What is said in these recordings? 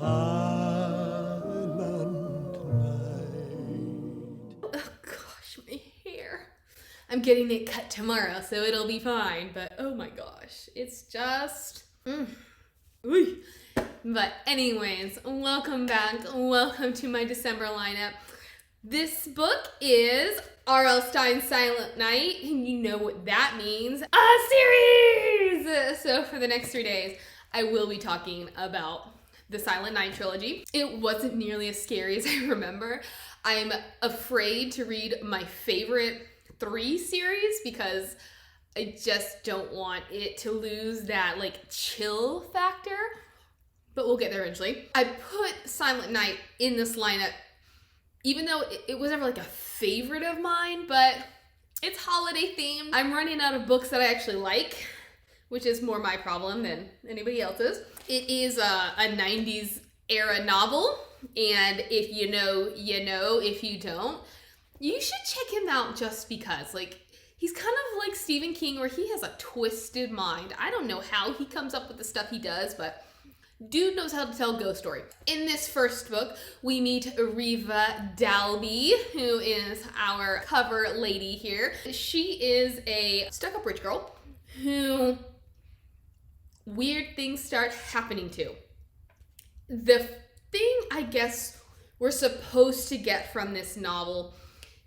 Oh gosh, my hair. I'm getting it cut tomorrow, so it'll be fine. But oh my gosh, it's just. Ooh. But anyways, welcome back. Welcome to my December lineup. This book is R.L. Stine's Silent Night, and you know what that means. A series! So for the next 3 days, I will be talking about the Silent Night trilogy. It wasn't nearly as scary as I remember. I'm afraid to read my favorite 3 series because I just don't want it to lose that like chill factor. But we'll get there eventually. I put Silent Night in this lineup even though it was never like a favorite of mine, but it's holiday themed. I'm running out of books that I actually like, which is more my problem than anybody else's. It is a 90s era novel, and if you know, you know. If you don't, you should check him out just because. Like, he's kind of like Stephen King, where he has a twisted mind. I don't know how he comes up with the stuff he does, but dude knows how to tell a ghost story. In this first book, we meet Reva Dalby, who is our cover lady here. She is a stuck-up rich girl who weird things start happening to. The thing I guess we're supposed to get from this novel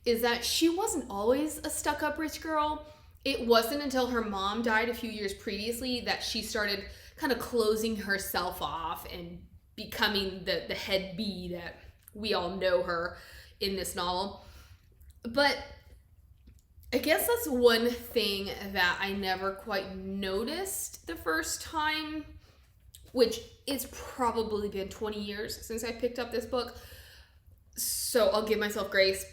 is that she wasn't always a stuck-up rich girl. It wasn't until her mom died a few years previously that she started kind of closing herself off and becoming the head bee that we all know her in this novel. But I guess that's one thing that I never quite noticed the first time, which it's probably been 20 years since I picked up this book, so I'll give myself grace.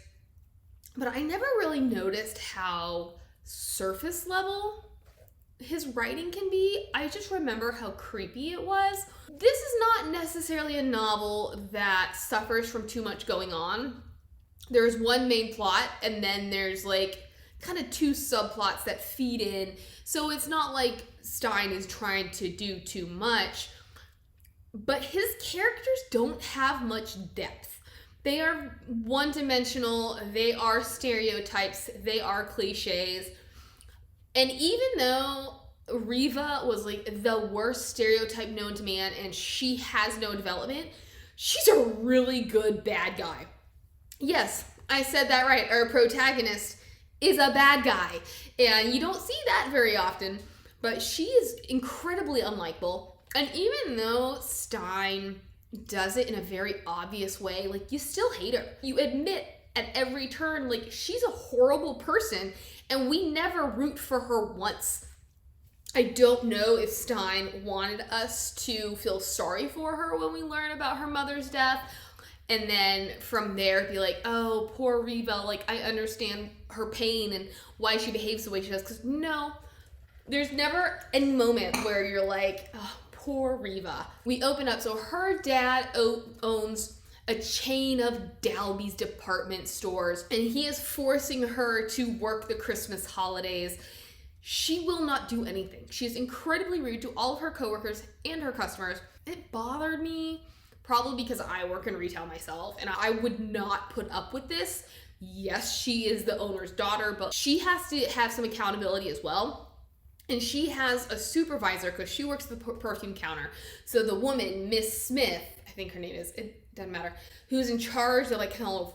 But I never really noticed how surface level his writing can be. I just remember how creepy it was. This is not necessarily a novel that suffers from too much going on. There's one main plot, and then there's like kind of 2 subplots that feed in. So it's not like Stine is trying to do too much, but his characters don't have much depth. They are one-dimensional, they are stereotypes, they are cliches. And even though Reva was like the worst stereotype known to man and she has no development, she's a really good bad guy. Yes, I said that right. Our protagonist is a bad guy. And you don't see that very often, but she is incredibly unlikable. And even though Stine does it in a very obvious way, like, you still hate her. You admit at every turn, like, she's a horrible person, and we never root for her once. I don't know if Stine wanted us to feel sorry for her when we learn about her mother's death, and then from there be like, oh, poor Reva, like, I understand her pain and why she behaves the way she does, because no, there's never any moment where you're like, oh, poor Reva. We open up, so her dad owns a chain of Dalby's department stores, and he is forcing her to work the Christmas holidays. She will not do anything. She is incredibly rude to all of her coworkers and her customers. It bothered me, probably because I work in retail myself, and I would not put up with this. Yes, she is the owner's daughter, but she has to have some accountability as well. And she has a supervisor because she works the perfume counter. So the woman, Miss Smith, I think her name is, it doesn't matter, who's in charge of like kind of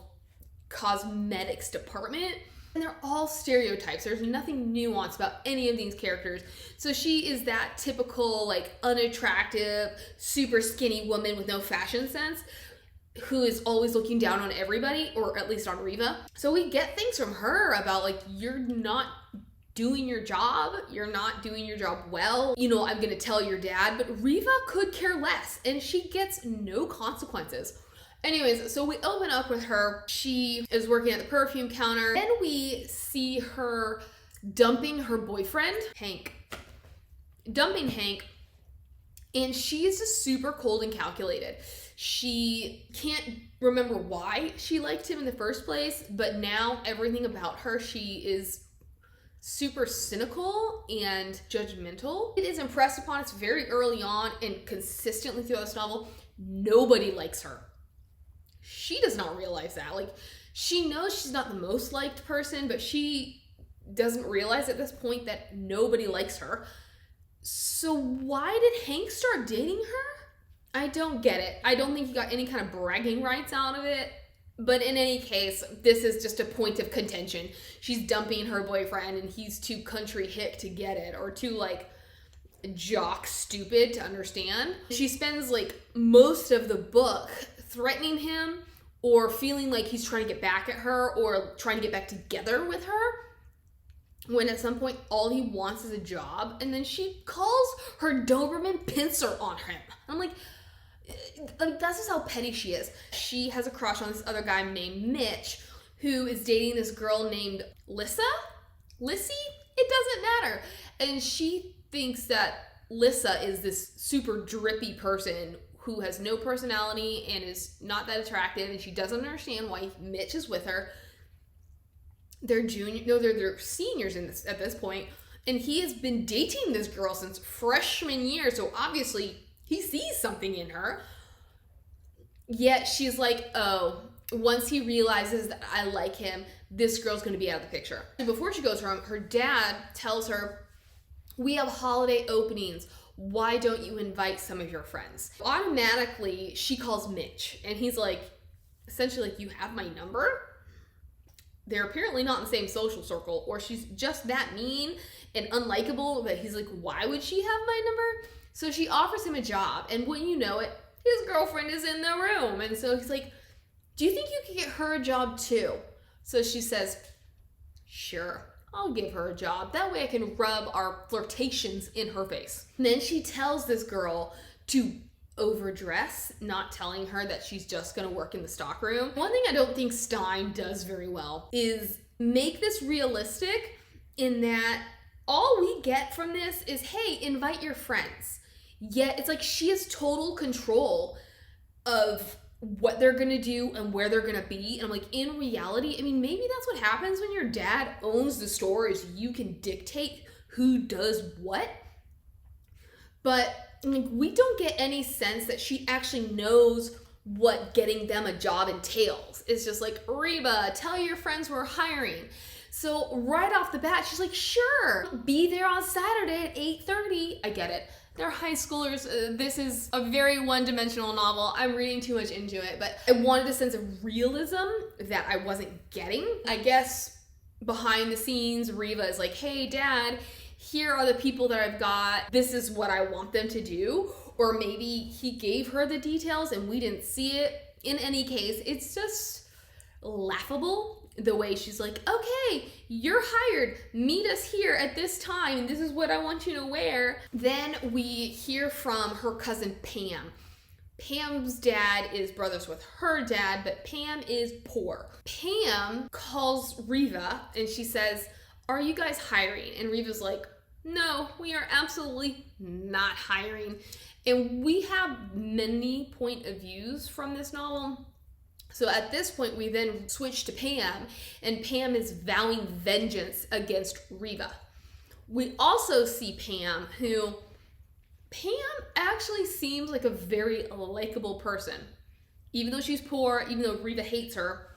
cosmetics department. And they're all stereotypes. There's nothing nuanced about any of these characters. So she is that typical like unattractive, super skinny woman with no fashion sense who is always looking down on everybody, or at least on Reva. So we get things from her about like, you're not doing your job, you're not doing your job well, you know, I'm gonna tell your dad, but Reva could care less and she gets no consequences. Anyways, so we open up with her. She is working at the perfume counter. Then we see her dumping her boyfriend, Hank. And she's just super cold and calculated. She can't remember why she liked him in the first place, but now everything about her, she is super cynical and judgmental. It is impressed upon us very early on and consistently throughout this novel nobody likes her. She does not realize that. Like, she knows she's not the most liked person, but she doesn't realize at this point that nobody likes her. So why did Hank start dating her? I don't get it. I don't think he got any kind of bragging rights out of it. But in any case, this is just a point of contention. She's dumping her boyfriend and he's too country hick to get it, or too like jock stupid to understand. She spends like most of the book threatening him or feeling like he's trying to get back at her or trying to get back together with her, when at some point all he wants is a job. And then she calls her Doberman pincer on him. I'm like, that's just how petty she is. She has a crush on this other guy named Mitch, who is dating this girl named Lissy? It doesn't matter. And she thinks that Lissa is this super drippy person who has no personality and is not that attractive, and she doesn't understand why Mitch is with her. They're seniors at this point, and he has been dating this girl since freshman year, so obviously he sees something in her. Yet she's like, oh, once he realizes that I like him, this girl's gonna be out of the picture. And before she goes home, her dad tells her, we have holiday openings. Why don't you invite some of your friends? Automatically, she calls Mitch, and he's like, essentially like, you have my number? They're apparently not in the same social circle, or she's just that mean and unlikable that he's like, why would she have my number? So she offers him a job, and wouldn't you know it, his girlfriend is in the room. And so he's like, do you think you could get her a job too? So she says, sure, I'll give her a job. That way I can rub our flirtations in her face. And then she tells this girl to overdress, not telling her that she's just gonna work in the stockroom. One thing I don't think Stein does very well is make this realistic, in that all we get from this is, hey, invite your friends. Yet it's like she has total control of what they're gonna do and where they're gonna be. And I'm like, in reality, I mean, maybe that's what happens when your dad owns the store, is you can dictate who does what. But I mean, we don't get any sense that she actually knows what getting them a job entails. It's just like, Reba, tell your friends we're hiring. So right off the bat, she's like, sure, be there on Saturday at 8:30. I get it. They're high schoolers. This is a very one-dimensional novel. I'm reading too much into it, but I wanted a sense of realism that I wasn't getting. I guess behind the scenes, Reva is like, hey, Dad, here are the people that I've got. This is what I want them to do. Or maybe he gave her the details and we didn't see it. In any case, it's just laughable. The way she's like, okay, you're hired, meet us here at this time, and this is what I want you to wear. Then we hear from her cousin Pam. Pam's dad is brothers with her dad, but Pam is poor. Pam calls Reva and she says, are you guys hiring? And Reva's like, no, we are absolutely not hiring. And we have many point of views from this novel. So at this point, we then switch to Pam, and Pam is vowing vengeance against Reva. We also see Pam actually seems like a very likable person. Even though she's poor, even though Reva hates her.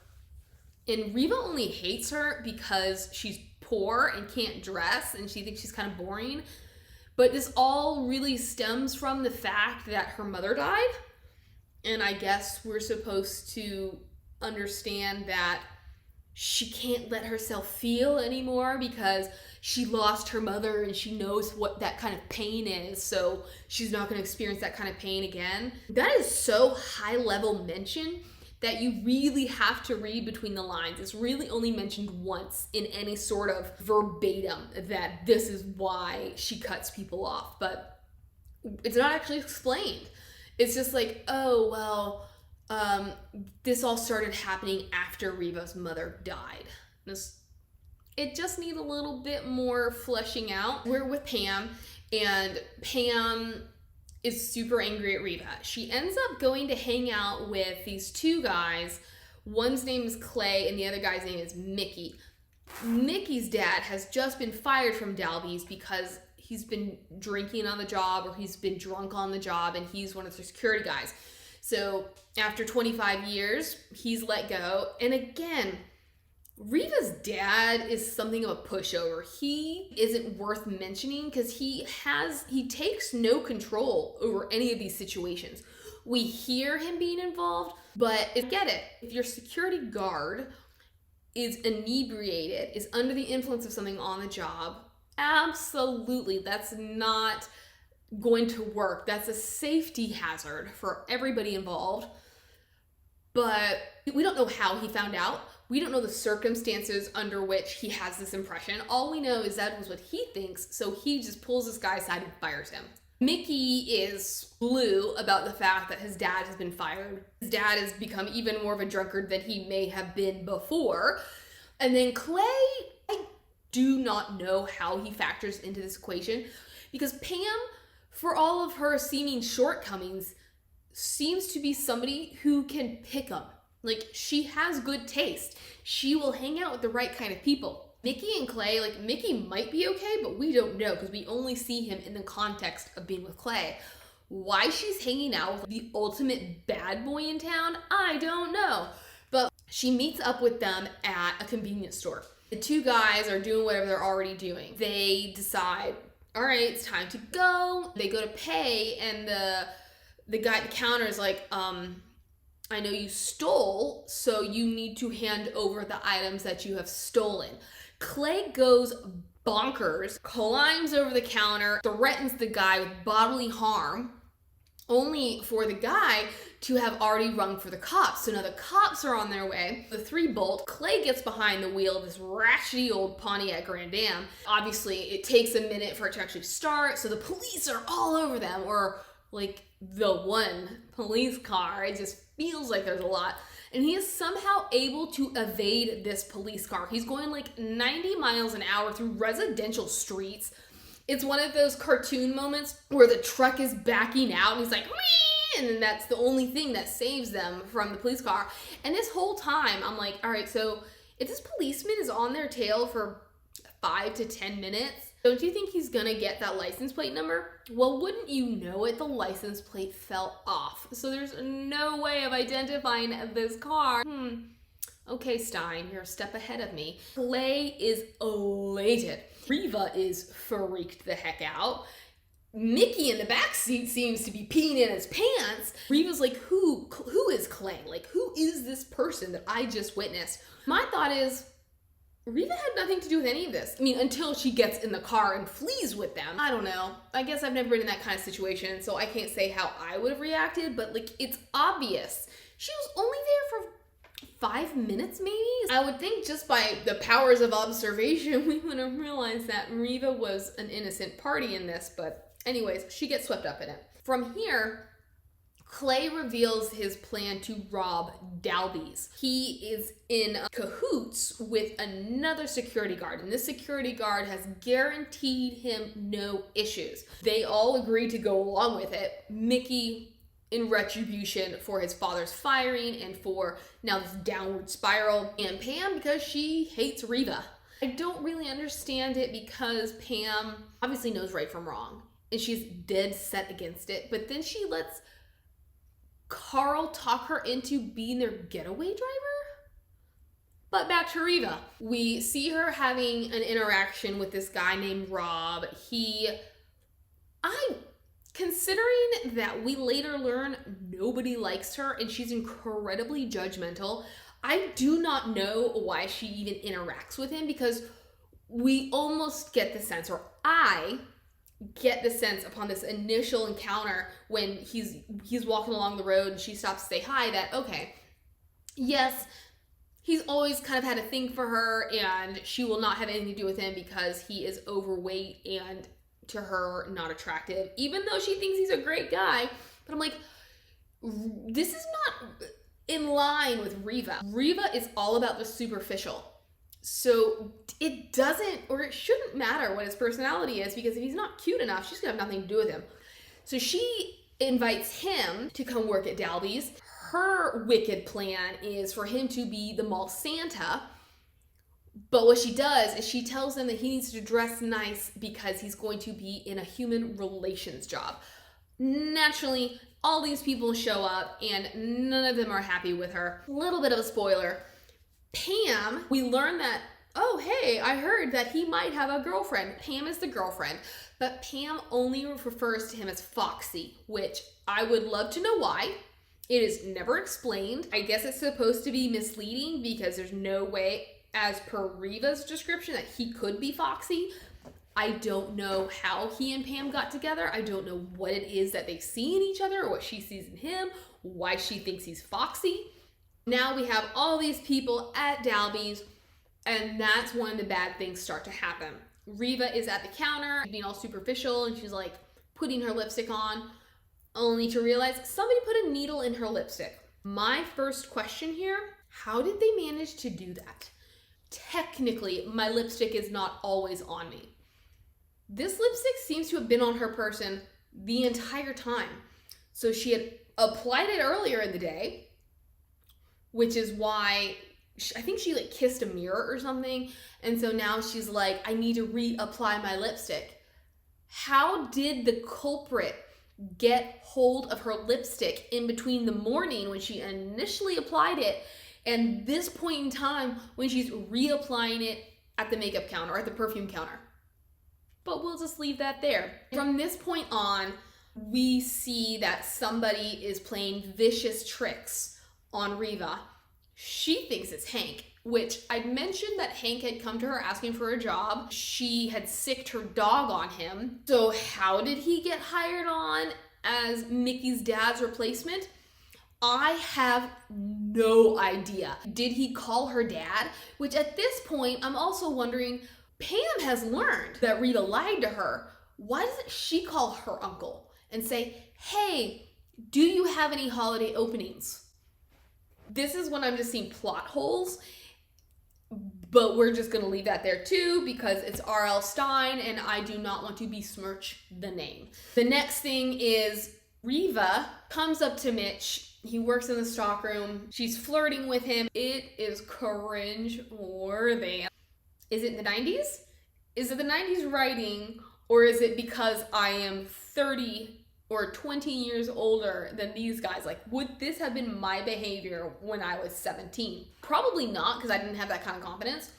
And Reva only hates her because she's poor and can't dress, and she thinks she's kind of boring. But this all really stems from the fact that her mother died. And I guess we're supposed to understand that she can't let herself feel anymore because she lost her mother and she knows what that kind of pain is. So she's not going to experience that kind of pain again. That is so high level mention that you really have to read between the lines. It's really only mentioned once in any sort of verbatim that this is why she cuts people off. But it's not actually explained. It's just like, oh, well, this all started happening after Reva's mother died. It just needs a little bit more fleshing out. We're with Pam, and Pam is super angry at Reva. She ends up going to hang out with these two guys. One's name is Clay, and the other guy's name is Mickey. Mickey's dad has just been fired from Dalby's because he's been drinking on the job, or he's been drunk on the job, and he's one of the security guys. So after 25 years, he's let go. And again, Reva's dad is something of a pushover. He isn't worth mentioning because he takes no control over any of these situations. We hear him being involved, but get it. If your security guard is inebriated, is under the influence of something on the job, absolutely, that's not going to work. That's a safety hazard for everybody involved. But we don't know how he found out. We don't know the circumstances under which he has this impression. All we know is that was what he thinks, so he just pulls this guy aside and fires him. Mickey is blue about the fact that his dad has been fired. His dad has become even more of a drunkard than he may have been before. And then Clay, I do not know how he factors into this equation, because Pam, for all of her seeming shortcomings, seems to be somebody who can pick them. Like, she has good taste. She will hang out with the right kind of people. Mickey and Clay, like, Mickey might be okay, but we don't know because we only see him in the context of being with Clay. Why she's hanging out with the ultimate bad boy in town, I don't know. But she meets up with them at a convenience store. The two guys are doing whatever they're already doing. They decide, all right, it's time to go. They go to pay, and the guy at the counter is like, I know you stole, so you need to hand over the items that you have stolen. Clay goes bonkers, climbs over the counter, threatens the guy with bodily harm, only for the guy to have already rung for the cops. So now the cops are on their way. The three bolt. Clay gets behind the wheel of this ratchety old Pontiac Grand Am. Obviously, it takes a minute for it to actually start, so the police are all over them, or like the one police car. It just feels like there's a lot. And he is somehow able to evade this police car. He's going like 90 miles an hour through residential streets. It's one of those cartoon moments where the truck is backing out and he's like, whee! And then that's the only thing that saves them from the police car. And this whole time, I'm like, all right, so if this policeman is on their tail for 5 to 10 minutes, don't you think he's gonna get that license plate number? Well, wouldn't you know it, the license plate fell off. So there's no way of identifying this car. Okay, Stein, you're a step ahead of me. Clay is elated. Reva is freaked the heck out. Mickey in the backseat seems to be peeing in his pants. Reva's like, who is Clay? Like, who is this person that I just witnessed? My thought is, Reva had nothing to do with any of this. I mean, until she gets in the car and flees with them. I don't know. I guess I've never been in that kind of situation, so I can't say how I would have reacted, but like, it's obvious. She was only there for 5 minutes, maybe? I would think just by the powers of observation, we would have realized that Reva was an innocent party in this, but anyways, she gets swept up in it. From here, Clay reveals his plan to rob Dalby's. He is in cahoots with another security guard, and this security guard has guaranteed him no issues. They all agree to go along with it. Mickey, in retribution for his father's firing and for now this downward spiral, and Pam because she hates Reva. I don't really understand it because Pam obviously knows right from wrong, and she's dead set against it, but then she lets Carl talk her into being their getaway driver? But back to Reva. We see her having an interaction with this guy named Rob. Considering that we later learn nobody likes her and she's incredibly judgmental, I do not know why she even interacts with him, because we almost get the sense, or I get the sense upon this initial encounter when he's walking along the road and she stops to say hi, that okay, yes, he's always kind of had a thing for her and she will not have anything to do with him because he is overweight and to her not attractive, even though she thinks he's a great guy. But I'm like, this is not in line with Reva. Reva is all about the superficial. So it doesn't, or it shouldn't matter what his personality is, because if he's not cute enough, she's gonna have nothing to do with him. So she invites him to come work at Dalby's. Her wicked plan is for him to be the mall Santa. But what she does is she tells him that he needs to dress nice because he's going to be in a human relations job. Naturally, All these people show up and none of them are happy with her. A little bit of a spoiler. Pam, we learn that, oh, hey, I heard that he might have a girlfriend. Pam is the girlfriend, but Pam only refers to him as Foxy, which I would love to know why. It is never explained. I guess it's supposed to be misleading because there's no way, as per Reva's description, that he could be Foxy. I don't know how he and Pam got together. I don't know what it is that they see in each other or what she sees in him, why she thinks he's Foxy. Now we have all these people at Dalby's, and that's when the bad things start to happen. Reva is at the counter being all superficial, and she's like putting her lipstick on, only to realize somebody put a needle in her lipstick. My first question here, how did they manage to do that? Technically, my lipstick is not always on me. This lipstick seems to have been on her person the entire time. So she had applied it earlier in the day, which is why I think she like kissed a mirror or something. And so now she's like, I need to reapply my lipstick. How did the culprit get hold of her lipstick in between the morning when she initially applied it and this point in time when she's reapplying it at the makeup counter or at the perfume counter? But we'll just leave that there. From this point on, we see that somebody is playing vicious tricks on Reva. She thinks it's Hank, which I mentioned that Hank had come to her asking for a job. She had sicked her dog on him. So how did he get hired on as Mickey's dad's replacement? I have no idea. Did he call her dad? Which at this point, I'm also wondering, Pam has learned that Reva lied to her. Why doesn't she call her uncle and say, hey, do you have any holiday openings? This is when I'm just seeing plot holes, but we're just gonna leave that there too because it's R.L. Stine and I do not want to besmirch the name. The next thing is Reva comes up to Mitch. He works in the stockroom. She's flirting with him. It is cringe worthy. Is it the 90s? Is it the 90s writing, or is it because I am 30 or 20 years older than these guys? Like, would this have been my behavior when I was 17? Probably not, because I didn't have that kind of confidence.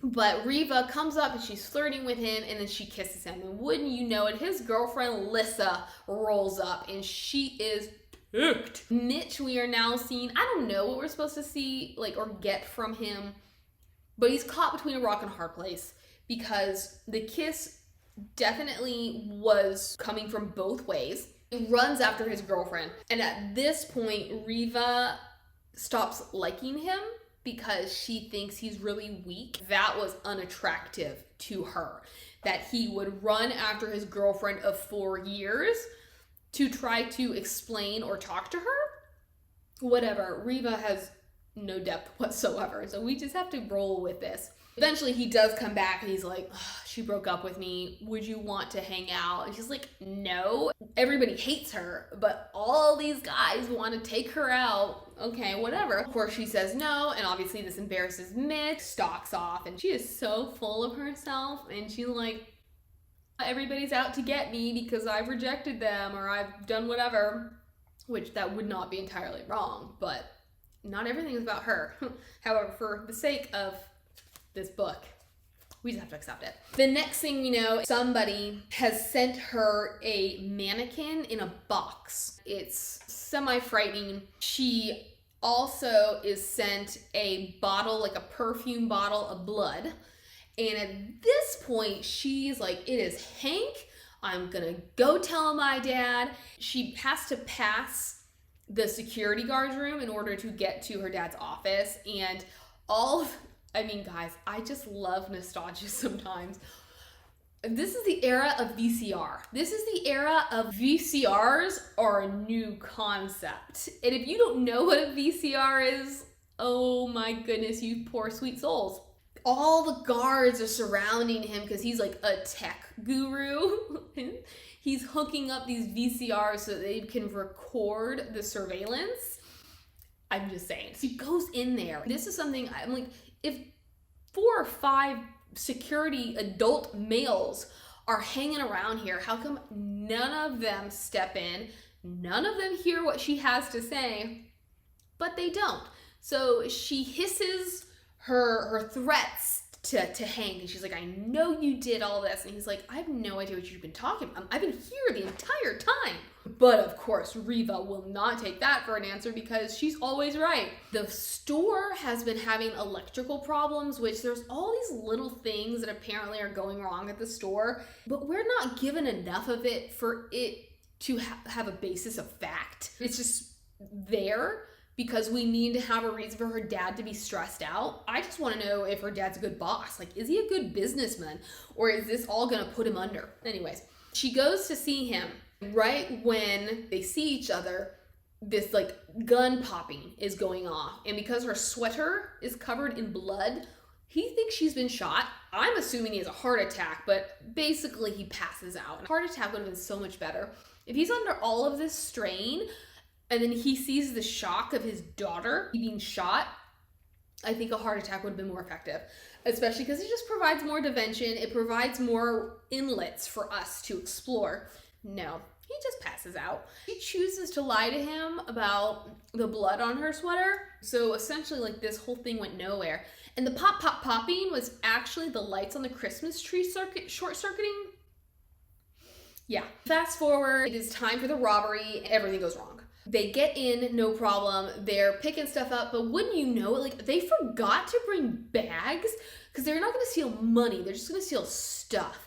But Reva comes up and she's flirting with him and then she kisses him. And wouldn't you know it, his girlfriend Lissa rolls up and she is ticked. Mitch, we are now seeing, I don't know what we're supposed to see, like, or get from him. But he's caught between a rock and a hard place because the kiss definitely was coming from both ways. He runs after his girlfriend. And at this point, Reva stops liking him because she thinks he's really weak. That was unattractive to her. That he would run after his girlfriend of 4 years to try to explain or talk to her. Whatever. Reva has no depth whatsoever, so we just have to roll with this. Eventually he does come back and he's like, she broke up with me, would you want to hang out? And she's like, no. Everybody hates her, but all these guys want to take her out. Okay, whatever. Of course she says no, and obviously this embarrasses Mitch, stalks off, and she is so full of herself, and she's like, everybody's out to get me because I've rejected them or I've done whatever, which that would not be entirely wrong, but not everything is about her. However, for the sake of this book, we just have to accept it. The next thing we know, somebody has sent her a mannequin in a box. It's semi-frightening. She also is sent a bottle, like a perfume bottle of blood. And at this point, she's like, it is Hank. I'm gonna go tell my dad. She has to pass the security guard's room in order to get to her dad's office. And I mean, guys, I just love nostalgia sometimes. This is the era of VCR. This is the era of VCRs are a new concept. And if you don't know what a VCR is, oh my goodness, you poor sweet souls. All the guards are surrounding him because he's like a tech guru. He's hooking up these VCRs so that they can record the surveillance. I'm just saying. She goes in there. This is something I'm like, if 4 or 5 security adult males are hanging around here, how come none of them step in, None of them hear what she has to say, but they don't. So she hisses her threats to Hank, and she's like, I know you did all this. And he's like, I have no idea what you've been talking about. I've been here the entire time. But of course, Reva will not take that for an answer because she's always right. The store has been having electrical problems, which there's all these little things that apparently are going wrong at the store, but we're not given enough of it for it to have a basis of fact. It's just there because we need to have a reason for her dad to be stressed out. I just want to know if her dad's a good boss. Like, is he a good businessman, or is this all gonna put him under? Anyways, she goes to see him. Right when they see each other, this like gun popping is going off. And because her sweater is covered in blood, he thinks she's been shot. I'm assuming he has a heart attack, but basically he passes out. A heart attack would have been so much better. If he's under all of this strain, and then he sees the shock of his daughter being shot, I think a heart attack would have been more effective, especially because it just provides more dimension. It provides more inlets for us to explore. No, he just passes out. She chooses to lie to him about the blood on her sweater. So essentially, like, this whole thing went nowhere. And the popping was actually the lights on the Christmas tree short-circuiting. Yeah. Fast forward, it is time for the robbery. Everything goes wrong. They get in, no problem. They're picking stuff up, but wouldn't you know it, like, they forgot to bring bags because they're not going to steal money. They're just going to steal stuff.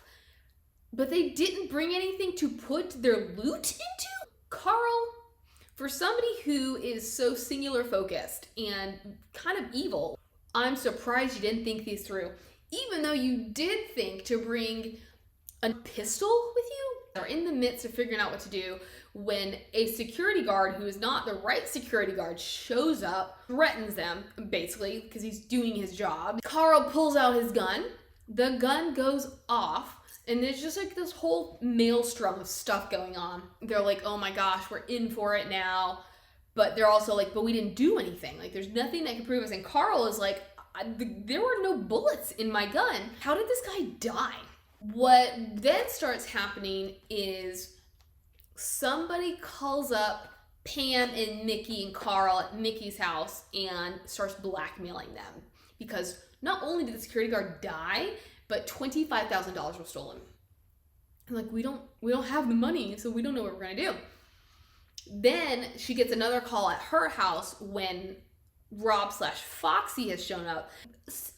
But they didn't bring anything to put their loot into? Carl, for somebody who is so singular focused and kind of evil, I'm surprised you didn't think these through. Even though you did think to bring a pistol with you. They're in the midst of figuring out what to do when a security guard who is not the right security guard shows up, threatens them, basically, because he's doing his job. Carl pulls out his gun. The gun goes off. And there's just like this whole maelstrom of stuff going on. They're like, oh my gosh, we're in for it now. But they're also like, but we didn't do anything. Like, there's nothing that can prove us. And Carl is like, there were no bullets in my gun. How did this guy die? What then starts happening is somebody calls up Pam and Mickey and Carl at Mickey's house and starts blackmailing them. Because not only did the security guard die, but $25,000 was stolen. And like, we don't have the money, so we don't know what we're gonna do. Then she gets another call at her house when Rob/Foxy has shown up.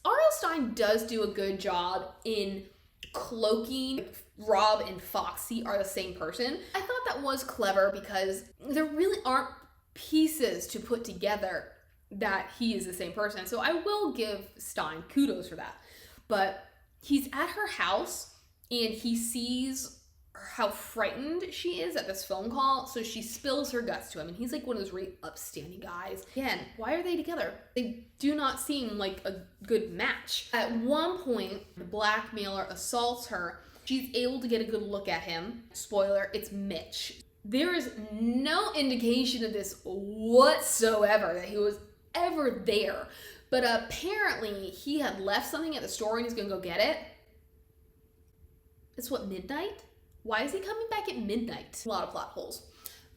R.L. Stine does do a good job in cloaking Rob and Foxy are the same person. I thought that was clever because there really aren't pieces to put together that he is the same person. So I will give Stine kudos for that. But he's at her house and he sees how frightened she is at this phone call. So she spills her guts to him. And he's like one of those really upstanding guys. Again, why are they together? They do not seem like a good match. At one point, the blackmailer assaults her. She's able to get a good look at him. Spoiler, it's Mitch. There is no indication of this whatsoever that he was ever there. But apparently he had left something at the store and he's gonna go get it. It's what, midnight? Why is he coming back at midnight? A lot of plot holes.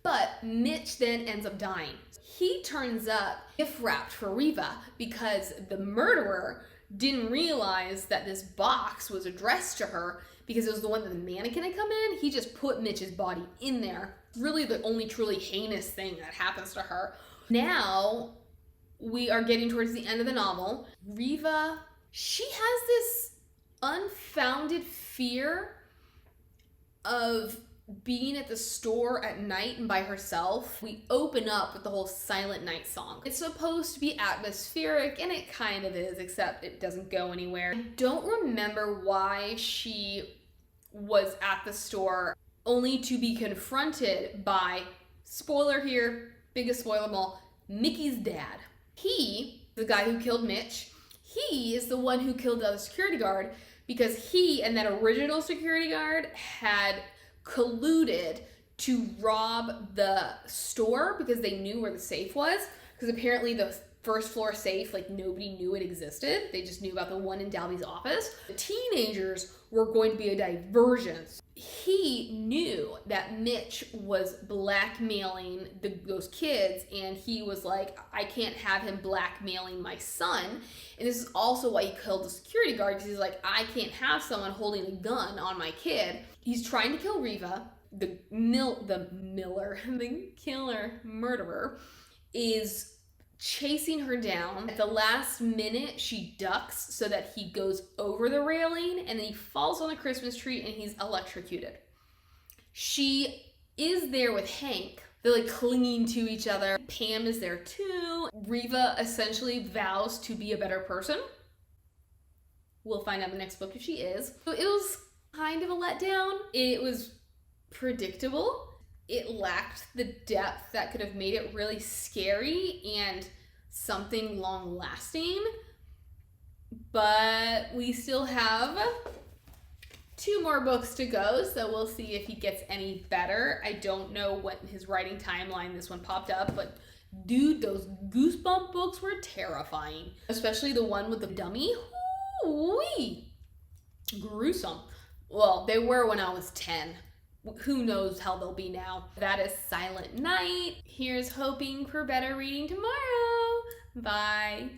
But Mitch then ends up dying. He turns up gift wrapped for Reva because the murderer didn't realize that this box was addressed to her because it was the one that the mannequin had come in. He just put Mitch's body in there. Really the only truly heinous thing that happens to her. Now, we are getting towards the end of the novel. Reva, she has this unfounded fear of being at the store at night and by herself. We open up with the whole Silent Night song. It's supposed to be atmospheric, and it kind of is, except it doesn't go anywhere. I don't remember why she was at the store, only to be confronted by, spoiler here, biggest spoiler of all, Mickey's dad. He, the guy who killed Mitch, he is the one who killed the other security guard because he and that original security guard had colluded to rob the store because they knew where the safe was. Because apparently the first floor safe, like nobody knew it existed. They just knew about the one in Dalby's office. The teenagers were going to be a diversion. He knew that Mitch was blackmailing those kids, and he was like, I can't have him blackmailing my son. And this is also why he killed the security guard, because he's like, I can't have someone holding a gun on my kid. He's trying to kill Reva. The killer murderer is chasing her down. At the last minute, she ducks so that he goes over the railing, and then he falls on the Christmas tree and he's electrocuted. She is there with Hank. They're like clinging to each other. Pam is there too. Reva essentially vows to be a better person. We'll find out in the next book if she is. So it was kind of a letdown. It was predictable. It lacked the depth that could have made it really scary and something long lasting. But we still have 2 more books to go, so we'll see if he gets any better. I don't know what his writing timeline this one popped up, but dude, those Goosebump books were terrifying. Especially the one with the dummy. Ooh-wee. Gruesome. Well, they were when I was 10. Who knows how they'll be now. That is Silent Night. Here's hoping for better reading tomorrow. Bye.